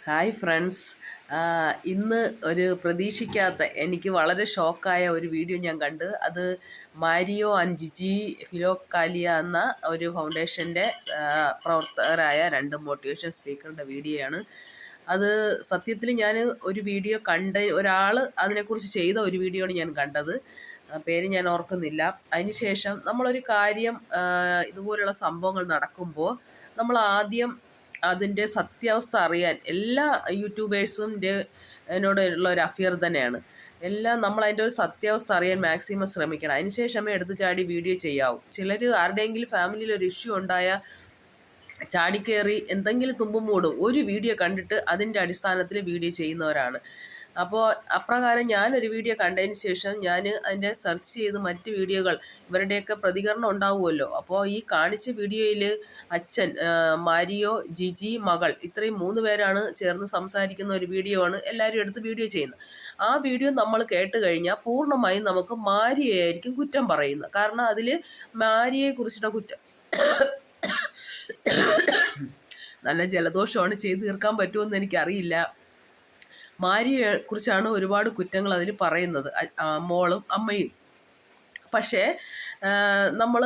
Hi friends. ഇന്ന് ഒരു പ്രതീക്ഷിക്കാത്ത എനിക്ക് വളരെ ഷോക്കായ ഒരു വീഡിയോ ഞാൻ കണ്ട്. അത് മാരിയോ ആൻഡ് ജിജി ഫിലോക്കാലിയ എന്ന ഒരു ഫൗണ്ടേഷൻ്റെ പ്രവർത്തകരായ രണ്ട് മോട്ടിവേഷൻ സ്പീക്കറുടെ വീഡിയോയാണ്. അത് സത്യത്തിൽ ഞാൻ ഒരു വീഡിയോ ഒരാൾ അതിനെക്കുറിച്ച് ചെയ്ത ഒരു വീഡിയോ ആണ് ഞാൻ കണ്ടത്. പേര് ഞാൻ ഓർക്കുന്നില്ല. അതിനുശേഷം നമ്മളൊരു കാര്യം ഇതുപോലുള്ള സംഭവങ്ങൾ നടക്കുമ്പോൾ നമ്മൾ ആദ്യം അതിൻ്റെ സത്യാവസ്ഥ അറിയാൻ എല്ലാ യൂട്യൂബേഴ്സിൻ്റെ എന്നോടുള്ള ഒരു അഭ്യർത്ഥനയാണ്. എല്ലാം നമ്മൾ അതിൻ്റെ ഒരു സത്യാവസ്ഥ അറിയാൻ മാക്സിമം ശ്രമിക്കണം. അതിനുശേഷമേ എടുത്തു ചാടി വീഡിയോ ചെയ്യാവൂ. ചിലർ ആരുടെയെങ്കിലും ഫാമിലിയിൽ ഒരു ഇഷ്യൂ ഉണ്ടായ ചാടിക്കയറി എന്തെങ്കിലും തുമ്പും മൂടും ഒരു വീഡിയോ കണ്ടിട്ട് അതിൻ്റെ അടിസ്ഥാനത്തിൽ വീഡിയോ ചെയ്യുന്നവരാണ്. അപ്പോൾ അപ്രകാരം ഞാനൊരു വീഡിയോ കണ്ടതിന് ശേഷം ഞാൻ അതിൻ്റെ സെർച്ച് ചെയ്ത് മറ്റ് വീഡിയോകൾ ഇവരുടെയൊക്കെ പ്രതികരണം ഉണ്ടാവുമല്ലോ. അപ്പോൾ ഈ കാണിച്ച വീഡിയോയിൽ അച്ഛൻ, മാരിയോ, ജിജി, മകൾ, ഇത്രയും 3 പേരാണ് ചേർന്ന് സംസാരിക്കുന്ന ഒരു വീഡിയോ ആണ് എല്ലാവരും എടുത്ത് വീഡിയോ ചെയ്യുന്നത്. ആ വീഡിയോ നമ്മൾ കേട്ട് കഴിഞ്ഞാൽ പൂർണ്ണമായും നമുക്ക് മാരിയയായിരിക്കും കുറ്റം പറയുന്നത്. കാരണം അതിൽ മാരിയെക്കുറിച്ചുള്ള കുറ്റം നല്ല ജലദോഷമാണ്, ചെയ്ത് തീർക്കാൻ പറ്റുമെന്ന് എനിക്കറിയില്ല. മാരിയെ കുറിച്ചാണ് ഒരുപാട് കുറ്റങ്ങൾ അതിൽ പറയുന്നത്, മോളും അമ്മയും. പക്ഷേ നമ്മൾ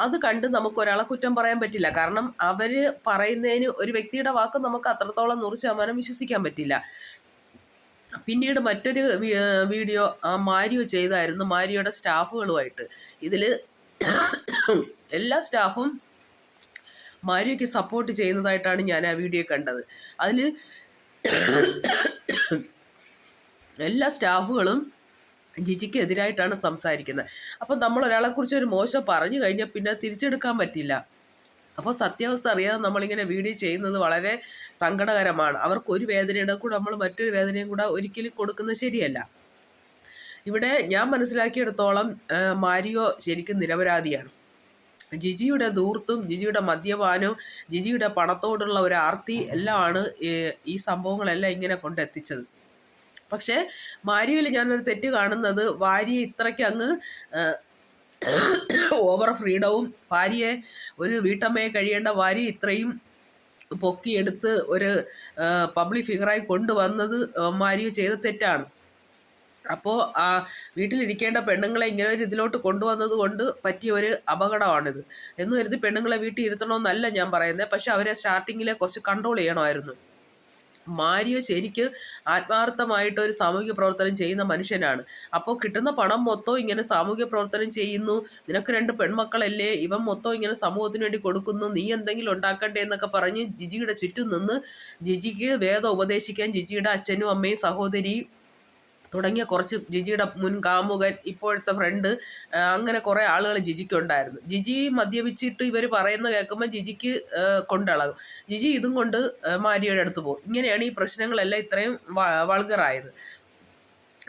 അത് കണ്ട് നമുക്ക് ഒരാളെ കുറ്റം പറയാൻ പറ്റില്ല. കാരണം അവർ പറയുന്നതിന് ഒരു വ്യക്തിയുടെ വാക്ക് നമുക്ക് അത്രത്തോളം 100% വിശ്വസിക്കാൻ പറ്റില്ല. പിന്നീട് മറ്റൊരു വീഡിയോ മാരിയോ ചെയ്തായിരുന്നു, മാരിയോയുടെ സ്റ്റാഫുകളുമായിട്ട്. ഇതിൽ എല്ലാ സ്റ്റാഫും മാരിയോയ്ക്ക് സപ്പോർട്ട് ചെയ്യുന്നതായിട്ടാണ് ഞാൻ ആ വീഡിയോ കണ്ടത്. അതിൽ എല്ലാ സ്റ്റാഫുകളും ജിജിക്ക് എതിരായിട്ടാണ് സംസാരിക്കുന്നത്. അപ്പം നമ്മൾ ഒരാളെക്കുറിച്ച് ഒരു മോശം പറഞ്ഞു കഴിഞ്ഞാൽ പിന്നെ തിരിച്ചെടുക്കാൻ പറ്റില്ല. അപ്പോൾ സത്യാവസ്ഥ അറിയാതെ നമ്മളിങ്ങനെ വീഡിയോ ചെയ്യുന്നത് വളരെ സങ്കടകരമാണ്. അവർക്കൊരു വേദനയുടെ കൂടെ നമ്മൾ മറ്റൊരു വേദനയും കൂടെ ഒരിക്കലും കൊടുക്കുന്നത് ശരിയല്ല. ഇവിടെ ഞാൻ മനസ്സിലാക്കിയെടുത്തോളം മാരിയോ ശരിക്കും നിരപരാധിയാണ്. ജിജിയുടെ ധൂർത്തും ജിജിയുടെ മദ്യപാനവും ജിജിയുടെ പണത്തോടുള്ള ഒരു ആർത്തി എല്ലാമാണ് ഈ സംഭവങ്ങളെല്ലാം ഇങ്ങനെ കൊണ്ടെത്തിച്ചത്. പക്ഷേ മാരിയോയിൽ ഞാനൊരു തെറ്റ് കാണുന്നത്, ഭാര്യയെ ഇത്രയ്ക്ക് അങ്ങ് ഓവർ ഫ്രീഡവും ഭാര്യയെ, ഒരു വീട്ടമ്മയെ കഴിയേണ്ട ഭാര്യ ഇത്രയും പൊക്കിയെടുത്ത് ഒരു പബ്ലിക് ഫിഗറായി കൊണ്ടുവന്നത് മാരിയോ ചെയ്ത തെറ്റാണ്. അപ്പോൾ ആ വീട്ടിലിരിക്കേണ്ട പെണ്ണുങ്ങളെ ഇങ്ങനെ ഒരു ഇതിലോട്ട് കൊണ്ടുവന്നത് കൊണ്ട് പറ്റിയ ഒരു അപകടമാണിത് എന്ന് കരുതി പെണ്ണുങ്ങളെ വീട്ടിൽ ഇരുത്തണമെന്നല്ല ഞാൻ പറയുന്നത്. പക്ഷെ അവരെ സ്റ്റാർട്ടിങ്ങിലെ കുറച്ച് കൺട്രോൾ ചെയ്യണമായിരുന്നു. മാരിയോ ശരിക്ക് ആത്മാർത്ഥമായിട്ട് ഒരു സാമൂഹ്യ പ്രവർത്തനം ചെയ്യുന്ന മനുഷ്യനാണ്. അപ്പോൾ കിട്ടുന്ന പണം മൊത്തം ഇങ്ങനെ സാമൂഹ്യ പ്രവർത്തനം ചെയ്യുന്നു, നിനക്ക് 2 പെൺമക്കളല്ലേ, ഇവൻ മൊത്തം ഇങ്ങനെ സമൂഹത്തിന് വേണ്ടി കൊടുക്കുന്നു, നീ എന്തെങ്കിലും ഉണ്ടാക്കണ്ടേ എന്നൊക്കെ പറഞ്ഞ് ജിജിയുടെ ചുറ്റും നിന്ന് ജിജിക്ക് വേദം ഉപദേശിക്കാൻ ജിജിയുടെ അച്ഛനും അമ്മയും സഹോദരി തുടങ്ങിയ കുറച്ച്, ജിജിയുടെ മുൻ കാമുകൻ, ഇപ്പോഴത്തെ ഫ്രണ്ട്, അങ്ങനെ കുറേ ആളുകൾ ജിജിക്കുണ്ടായിരുന്നു. ജിജി മദ്യപിച്ചിട്ട് ഇവർ പറയുന്ന കേൾക്കുമ്പോൾ ജിജിക്ക് കൊണ്ടിളകും. ജിജി ഇതും കൊണ്ട് മാരിയുടെ അടുത്ത് പോകും. ഇങ്ങനെയാണ് ഈ പ്രശ്നങ്ങളെല്ലാം ഇത്രയും വൾഗറായത്.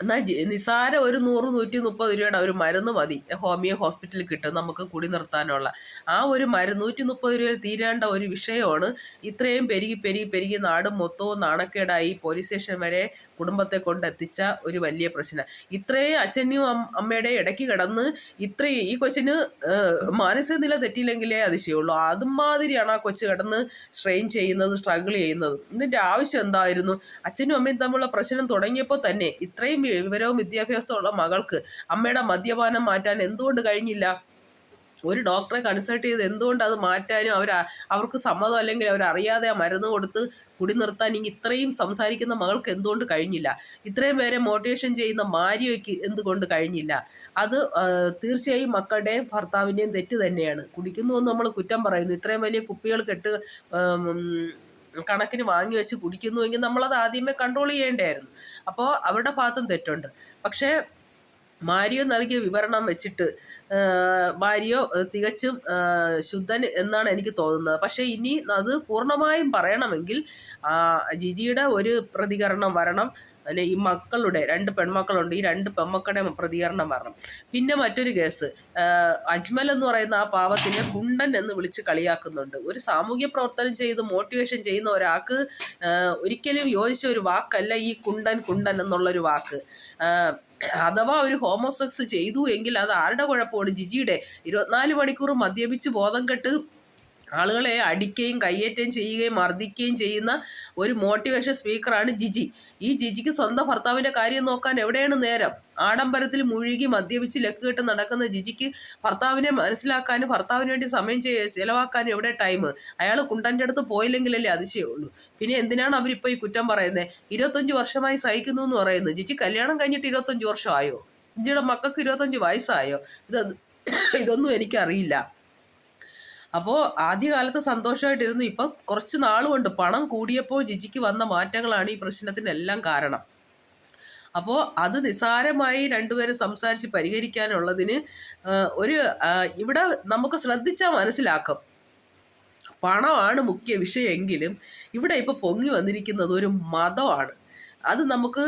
എന്നാൽ നിസാര ഒരു 100-130 രൂപയുടെ ഒരു മരുന്ന് മതി ഹോമിയോ ഹോസ്പിറ്റലിൽ കിട്ടും നമുക്ക് കുടി നിർത്താനുള്ള. ആ ഒരു മരുന്ന് 130 രൂപയിൽ തീരേണ്ട ഒരു വിഷയമാണ് ഇത്രയും പെരുകി നാട് മൊത്തവും നാണക്കേടായി പോലീസ് സ്റ്റേഷൻ വരെ കുടുംബത്തെ കൊണ്ടെത്തിച്ച ഒരു വലിയ പ്രശ്നം. ഇത്രയും അച്ഛനും അമ്മയുടെ ഇടയ്ക്ക് കിടന്ന് ഇത്രയും ഈ കൊച്ചിന് മാനസിക നില തെറ്റിയില്ലെങ്കിലേ അതിശയമുള്ളൂ. അതുമാതിരിയാണ് ആ കൊച്ചു കിടന്ന് സ്ട്രെയിൻ ചെയ്യുന്നത്, സ്ട്രഗിൾ ചെയ്യുന്നത്. ഇതിൻ്റെ ആവശ്യം എന്തായിരുന്നു? അച്ഛനും അമ്മയും തമ്മിലുള്ള പ്രശ്നം തുടങ്ങിയപ്പോൾ തന്നെ ഇത്രയും വിവരവും വിദ്യാഭ്യാസമുള്ള മകൾക്ക് അമ്മയുടെ മദ്യപാനം മാറ്റാൻ എന്തുകൊണ്ട് കഴിഞ്ഞില്ല? ഒരു ഡോക്ടറെ കൺസൾട്ട് ചെയ്ത് എന്തുകൊണ്ട് അത് മാറ്റാനും അവർക്ക് സമ്മതം അല്ലെങ്കിൽ അവരറിയാതെ ആ മരുന്ന് കൊടുത്ത് കുടി നിർത്താൻ ഇത്രയും സംസാരിക്കുന്ന മകൾക്ക് എന്തുകൊണ്ട് കഴിഞ്ഞില്ല? ഇത്രയും പേരെ മോട്ടിവേഷൻ ചെയ്യുന്ന മാരിയോയ്ക്ക് എന്തുകൊണ്ട് കഴിഞ്ഞില്ല? അത് തീർച്ചയായും മക്കളുടെയും ഭർത്താവിൻ്റെയും തെറ്റ് തന്നെയാണ്. കുടിക്കുന്നുവെന്ന് നമ്മൾ കുറ്റം പറയുന്നു. ഇത്രയും വലിയ കുപ്പികൾ കണക്കിന് വാങ്ങി വെച്ച് കുടിക്കുന്നുവെങ്കിൽ നമ്മളത് ആദ്യമേ കൺട്രോൾ ചെയ്യേണ്ടതായിരുന്നു. അപ്പോൾ അവരുടെ ഭാഗത്തും തെറ്റുണ്ട്. പക്ഷേ മാരിയോ നൽകിയ വിവരണം വെച്ചിട്ട് മാരിയോ തികച്ചും ശുദ്ധൻ എന്നാണ് എനിക്ക് തോന്നുന്നത്. പക്ഷേ ഇനി അത് പൂർണ്ണമായും പറയണമെങ്കിൽ ജിജിയുടെ ഒരു പ്രതികരണം വരണം. അല്ലെ ഈ മക്കളുടെ 2 പെൺമക്കളുണ്ട്, ഈ 2 പെൺമക്കളുടെ പ്രതികരണം വരണം. പിന്നെ മറ്റൊരു കേസ്, അജ്മൽ എന്ന് പറയുന്ന ആ പാവത്തിനെ കുണ്ടൻ എന്ന് വിളിച്ച് കളിയാക്കുന്നുണ്ട്. ഒരു സാമൂഹ്യ പ്രവർത്തനം ചെയ്ത് മോട്ടിവേഷൻ ചെയ്യുന്ന ഒരാൾക്ക് ഒരിക്കലും യോജിച്ച ഒരു വാക്കല്ല ഈ കുണ്ടൻ എന്നുള്ളൊരു വാക്ക്. അഥവാ ഒരു ഹോമോസെക്സ് ചെയ്തു എങ്കിൽ അത് ആരുടെ കുഴപ്പമാണ്? ജിജിയുടെ. 24 മണിക്കൂർ മദ്യപിച്ച് ബോധം കെട്ട് ആളുകളെ അടിക്കുകയും കയ്യേറ്റം ചെയ്യുകയും മർദ്ദിക്കുകയും ചെയ്യുന്ന ഒരു മോട്ടിവേഷൻ സ്പീക്കറാണ് ജിജി. ഈ ജിജിക്ക് സ്വന്തം ഭർത്താവിൻ്റെ കാര്യം നോക്കാൻ എവിടെയാണ് നേരം? ആഡംബരത്തിൽ മുഴുകി മദ്യപിച്ച് ലക്കുകെട്ട് നടക്കുന്ന ജിജിക്ക് ഭർത്താവിനെ മനസ്സിലാക്കാനും ഭർത്താവിന് വേണ്ടി സമയം ചിലവാക്കാനും എവിടെ ടൈം? അയാൾ കുണ്ടൻ്റെ അടുത്ത് പോയില്ലെങ്കിലല്ലേ അതിശയമുള്ളൂ. പിന്നെ എന്തിനാണ് അവരിപ്പോൾ ഈ കുറ്റം പറയുന്നത്? 25 വർഷമായി സഹിക്കുന്നു എന്ന് പറയുന്നത്. ജിജി കല്യാണം കഴിഞ്ഞിട്ട് 25 വർഷമായോ? ജിജിയുടെ മക്കൾക്ക് 25 വയസ്സായോ? ഇതൊന്നും എനിക്കറിയില്ല. അപ്പോൾ ആദ്യകാലത്ത് സന്തോഷമായിട്ടിരുന്നു. ഇപ്പം കുറച്ച് നാളുകൊണ്ട് പണം കൂടിയപ്പോൾ ജിജിക്ക് വന്ന മാറ്റങ്ങളാണ് ഈ പ്രശ്നത്തിനെല്ലാം കാരണം. അപ്പോൾ അത് നിസ്സാരമായി രണ്ടുപേരും സംസാരിച്ച് പരിഹരിക്കാനുള്ളതിന് ഇവിടെ നമുക്ക് ശ്രദ്ധിച്ചാൽ മനസ്സിലാക്കും. പണമാണ് മുഖ്യ വിഷയമെങ്കിലും ഇവിടെ ഇപ്പോൾ പൊങ്ങി വന്നിരിക്കുന്നത് ഒരു മതമാണ്. അത് നമുക്ക്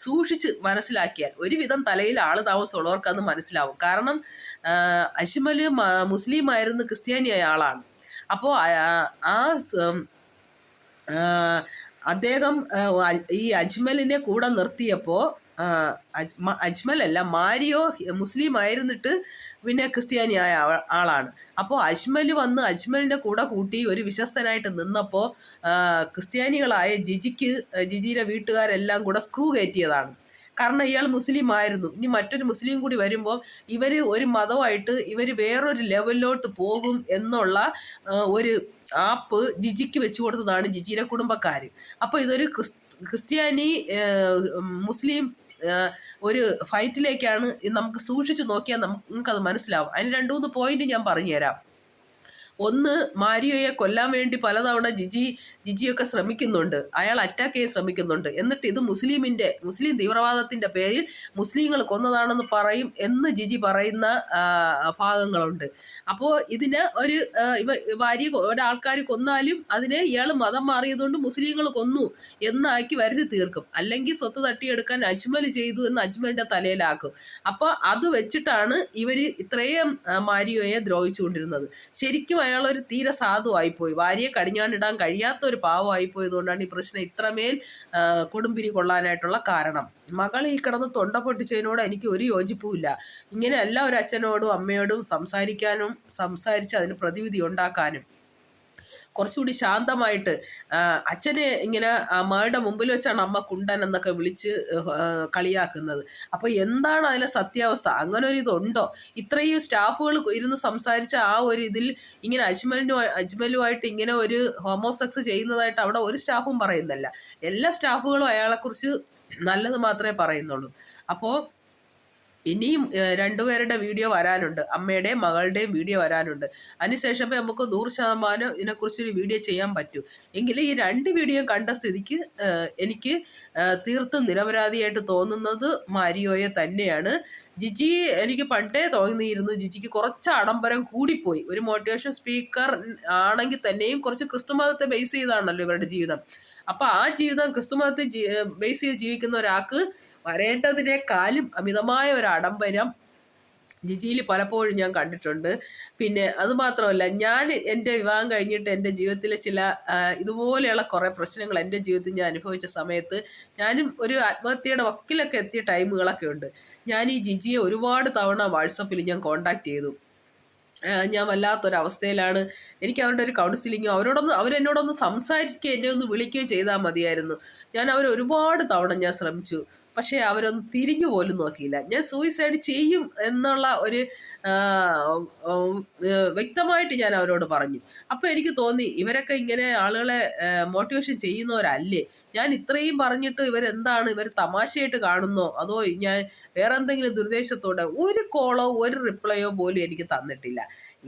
സൂക്ഷിച്ച് മനസ്സിലാക്കിയാൽ ഒരുവിധം തലയിൽ ആൾ താമസമുള്ളവർക്ക് അത് മനസ്സിലാവും. കാരണം അജ്മൽ മുസ്ലിം ആയിരുന്നു, ക്രിസ്ത്യാനിയായ ആളാണ്. അപ്പോൾ അദ്ദേഹം ഈ അജ്മലിനെ കൂടെ നിർത്തിയപ്പോൾ അജ്മലല്ല, മാരിയോ മുസ്ലിം ആയിരുന്നിട്ട് പിന്നെ ക്രിസ്ത്യാനിയായ ആളാണ്. അപ്പോൾ അജ്മൽ വന്ന് അജ്മലിൻ്റെ കൂടെ കൂട്ടി ഒരു വിശ്വസ്തനായിട്ട് നിന്നപ്പോൾ ക്രിസ്ത്യാനികളായ ജിജിയുടെ വീട്ടുകാരെല്ലാം കൂടെ സ്ക്രൂ കയറ്റിയതാണ്. കാരണം ഇയാൾ മുസ്ലിം ആയിരുന്നു. ഇനി മറ്റൊരു മുസ്ലിം കൂടി വരുമ്പോൾ ഇവർ ഒരു മതമായിട്ട് ഇവർ വേറൊരു ലെവലിലോട്ട് പോകും എന്നുള്ള ഒരു ആപ്പ് ജിജിക്ക് വെച്ചു കൊടുത്തതാണ് ജിജിയുടെ കുടുംബക്കാർ. അപ്പോൾ ഇതൊരു ക്രിസ്ത്യാനി മുസ്ലിം ഒരു ഫൈറ്റിലേക്കാണ്. നമുക്ക് സൂക്ഷിച്ച് നോക്കിയാൽ നമുക്കത് മനസ്സിലാവും. അതിന് 2-3 പോയിന്റ് ഞാൻ പറഞ്ഞുതരാം. ഒന്ന്, മാരിയോയെ കൊല്ലാൻ വേണ്ടി പലതവണ ജിജിയൊക്കെ ശ്രമിക്കുന്നുണ്ട്. അയാൾ അറ്റാക്ക് ചെയ്യാൻ ശ്രമിക്കുന്നുണ്ട്. എന്നിട്ട് ഇത് മുസ്ലിം തീവ്രവാദത്തിൻ്റെ പേരിൽ മുസ്ലിങ്ങൾ കൊന്നതാണെന്ന് പറയും എന്ന് ജിജി പറയുന്ന ഭാഗങ്ങളുണ്ട്. അപ്പോൾ ഇതിന് ഒരാൾക്കാർ കൊന്നാലും അതിനെ ഇയാൾ മതം മാറിയതുകൊണ്ട് മുസ്ലിങ്ങൾ കൊന്നു എന്നാക്കി വരുത്തി തീർക്കും. അല്ലെങ്കിൽ സ്വത്ത് തട്ടിയെടുക്കാൻ അജ്മൽ ചെയ്തു എന്ന് അജ്മലിൻ്റെ തലയിലാക്കും. അപ്പോൾ അത് വെച്ചിട്ടാണ് ഇവർ ഇത്രയും മാരിയോയെ ദ്രോഹിച്ചുകൊണ്ടിരുന്നത്. ശരിക്കും അയാൾ ഒരു തീരെ സാധുവായിപ്പോയി. ഭാര്യയെ കടിഞ്ഞാണിടാൻ കഴിയാത്ത ഒരു പാവമായിപ്പോയതുകൊണ്ടാണ് ഈ പ്രശ്നം ഇത്രമേൽ കൊടുമ്പിരി കൊള്ളാനായിട്ടുള്ള കാരണം. മകൾ ഈ കിടന്ന് തൊണ്ട പൊട്ടിച്ചതിനോട് എനിക്ക് ഒരു യോജിപ്പുമില്ല. ഇങ്ങനെയല്ല ഒരു അച്ഛനോടും അമ്മയോടും സംസാരിച്ച് അതിന് പ്രതിവിധി ഉണ്ടാക്കാനും. കുറച്ചുകൂടി ശാന്തമായിട്ട് അച്ഛനെ ഇങ്ങനെ അമ്മയുടെ മുമ്പിൽ വെച്ചാണ് അമ്മ കുണ്ടൻ എന്നൊക്കെ വിളിച്ച് കളിയാക്കുന്നത്. അപ്പോൾ എന്താണ് അതിലെ സത്യാവസ്ഥ? അങ്ങനെ ഒരു ഇതുണ്ടോ? ഇത്രയും സ്റ്റാഫുകൾ ഇരുന്ന് സംസാരിച്ച ആ ഒരു ഇതിൽ ഇങ്ങനെ അജ്മലുമായിട്ട് ഇങ്ങനെ ഒരു ഹോമോസെക്സ് ചെയ്യുന്നതായിട്ട് അവിടെ ഒരു സ്റ്റാഫും പറയുന്നില്ല. എല്ലാ സ്റ്റാഫുകളും അയാളെക്കുറിച്ച് നല്ലത് മാത്രമേ പറയുന്നുള്ളൂ. അപ്പോൾ ഇനിയും 2 പേരുടെ വീഡിയോ വരാനുണ്ട്, അമ്മയുടെയും മകളുടെയും വീഡിയോ വരാനുണ്ട്. അതിനുശേഷമേ നമുക്ക് 100% ഇതിനെക്കുറിച്ചൊരു വീഡിയോ ചെയ്യാൻ പറ്റൂ. എങ്കിലും ഈ 2 വീഡിയോ കണ്ട സ്ഥിതിക്ക് എനിക്ക് തീർത്തും നിരപരാധിയായിട്ട് തോന്നുന്നത് മാരിയോയെ തന്നെയാണ്. ജിജി എനിക്ക് പണ്ടേ തോന്നിയിരുന്നു ജിജിക്ക് കുറച്ച് ആഡംബരം കൂടിപ്പോയി. ഒരു മോട്ടിവേഷൻ സ്പീക്കർ ആണെങ്കിൽ തന്നെയും കുറച്ച് ക്രിസ്തുമതത്തെ ബേസ് ചെയ്താണല്ലോ ഇവരുടെ ജീവിതം. അപ്പോൾ ആ ജീവിതം ക്രിസ്തുമതത്തെ ബേസ് ചെയ്ത് ജീവിക്കുന്ന ഒരാൾക്ക് വരേണ്ടതിനേക്കാളും അമിതമായ ഒരു ആഡംബരം ജിജിയിൽ പലപ്പോഴും ഞാൻ കണ്ടിട്ടുണ്ട്. പിന്നെ അതുമാത്രമല്ല, ഞാൻ എൻ്റെ വിവാഹം കഴിഞ്ഞിട്ട് എൻ്റെ ജീവിതത്തിലെ ചില ഇതുപോലെയുള്ള കുറേ പ്രശ്നങ്ങൾ എൻ്റെ ജീവിതത്തിൽ ഞാൻ അനുഭവിച്ച സമയത്ത് ഞാനും ഒരു ആത്മഹത്യയുടെ വക്കിലൊക്കെ എത്തിയ ടൈമുകളൊക്കെ ഉണ്ട്. ഞാൻ ഈ ജിജിയെ ഒരുപാട് തവണ വാട്സപ്പിൽ ഞാൻ കോണ്ടാക്ട് ചെയ്തു. ഞാൻ വല്ലാത്തൊരവസ്ഥയിലാണ്. എനിക്ക് അവരുടെ ഒരു കൗൺസിലിങ്ങോ അവരെന്നോടൊന്ന് സംസാരിക്കുകയോ എന്നെ ഒന്ന് വിളിക്കുകയോ ചെയ്താൽ മതിയായിരുന്നു. ഞാൻ ഒരുപാട് തവണ ഞാൻ ശ്രമിച്ചു. പക്ഷേ അവരൊന്നും തിരിഞ്ഞു പോലും നോക്കിയില്ല. ഞാൻ സൂയിസൈഡ് ചെയ്യും എന്നുള്ള ഒരു വ്യക്തമായിട്ട് ഞാൻ അവരോട് പറഞ്ഞു. അപ്പോൾ എനിക്ക് തോന്നി ഇവരൊക്കെ ഇങ്ങനെ ആളുകളെ മോട്ടിവേഷൻ ചെയ്യുന്നവരല്ലേ? ഞാൻ ഇത്രയും പറഞ്ഞിട്ട് ഇവർ തമാശയായിട്ട് കാണുന്നോ അതോ ഞാൻ വേറെ എന്തെങ്കിലും ദുരുദ്ദേശത്തോടെ? ഒരു കോളോ ഒരു റിപ്ലൈയോ പോലും എനിക്ക് തന്നിട്ടില്ല.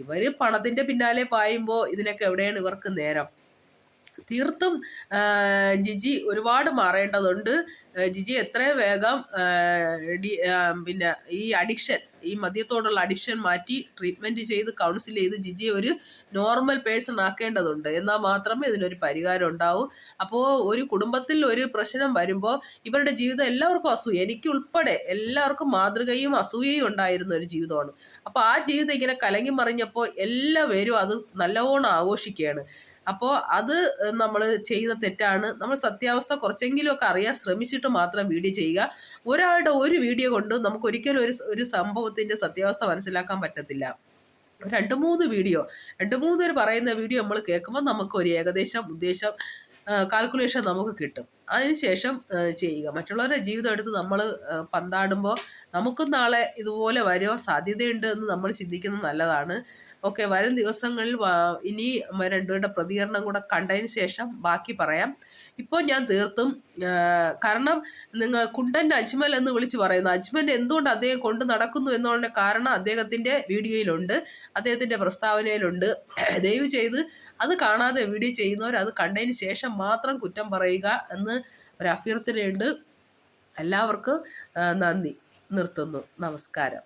ഇവർ പണത്തിൻ്റെ പിന്നാലെ പായുമ്പോൾ ഇതിനൊക്കെ എവിടെയാണ് ഇവർക്ക് നേരം? തീർത്തും ജിജി ഒരുപാട് മാറേണ്ടതുണ്ട്. ജിജി എത്രയും വേഗം പിന്നെ ഈ മദ്യത്തോടുള്ള അഡിക്ഷൻ മാറ്റി ട്രീറ്റ്മെൻറ്റ് ചെയ്ത് കൗൺസിൽ ചെയ്ത് ജിജിയെ ഒരു നോർമൽ പേഴ്സൺ ആക്കേണ്ടതുണ്ട്. എന്നാൽ മാത്രമേ ഇതിനൊരു പരിഹാരം ഉണ്ടാവൂ. അപ്പോൾ ഒരു കുടുംബത്തിൽ ഒരു പ്രശ്നം വരുമ്പോൾ ഇവരുടെ ജീവിതം എല്ലാവർക്കും എനിക്കുൾപ്പെടെ എല്ലാവർക്കും മാതൃകയും അസൂയയും ഉണ്ടായിരുന്ന ഒരു ജീവിതമാണ്. അപ്പോൾ ആ ജീവിതം ഇങ്ങനെ കലങ്ങി മറിഞ്ഞപ്പോൾ എല്ലാവരും അത് നല്ലവണ്ണം ആഘോഷിക്കുകയാണ്. അപ്പോൾ അത് നമ്മൾ ചെയ്യുന്ന തെറ്റാണ്. നമ്മൾ സത്യാവസ്ഥ കുറച്ചെങ്കിലുമൊക്കെ അറിയാൻ ശ്രമിച്ചിട്ട് മാത്രം വീഡിയോ ചെയ്യുക. ഒരാളുടെ ഒരു വീഡിയോ കൊണ്ട് നമുക്ക് ഒരിക്കലും ഒരു സംഭവത്തിൻ്റെ സത്യാവസ്ഥ മനസ്സിലാക്കാൻ പറ്റത്തില്ല. വീഡിയോ 2-3 പേര് പറയുന്ന വീഡിയോ നമ്മൾ കേൾക്കുമ്പോൾ നമുക്ക് ഒരു ഏകദേശം ഉദ്ദേശം കാൽക്കുലേഷൻ നമുക്ക് കിട്ടും. അതിനുശേഷം ചെയ്യുക. മറ്റുള്ളവരുടെ ജീവിതം എടുത്ത് നമ്മൾ പന്താടുമ്പോൾ നമുക്കും നാളെ ഇതുപോലെ വരുമോ സാധ്യതയുണ്ട് എന്ന് നമ്മൾ ചിന്തിക്കുന്നത് നല്ലതാണ്. ഓക്കെ, വരും ദിവസങ്ങളിൽ ഇനി രണ്ടുപേരുടെ പ്രതികരണം കൂടെ കണ്ടതിന് ശേഷം ബാക്കി പറയാം. ഇപ്പോൾ ഞാൻ തീർത്തും കാരണം നിങ്ങൾ കുണ്ടൻ അജ്മൽ എന്ന് വിളിച്ച് പറയുന്നു. അജ്മൽ എന്തുകൊണ്ട് അദ്ദേഹം കൊണ്ട് നടക്കുന്നു എന്നുള്ള കാരണം അദ്ദേഹത്തിൻ്റെ വീഡിയോയിലുണ്ട്, അദ്ദേഹത്തിൻ്റെ പ്രസ്താവനയിലുണ്ട്. ദയവ് ചെയ്ത് അത് കാണാതെ വീഡിയോ ചെയ്യുന്നവർ അത് കണ്ടതിന് ശേഷം മാത്രം കുറ്റം പറയുക എന്ന് ഒരു അഭ്യർത്ഥനയുണ്ട്. എല്ലാവർക്കും നന്ദി. നിർത്തുന്നു. നമസ്കാരം.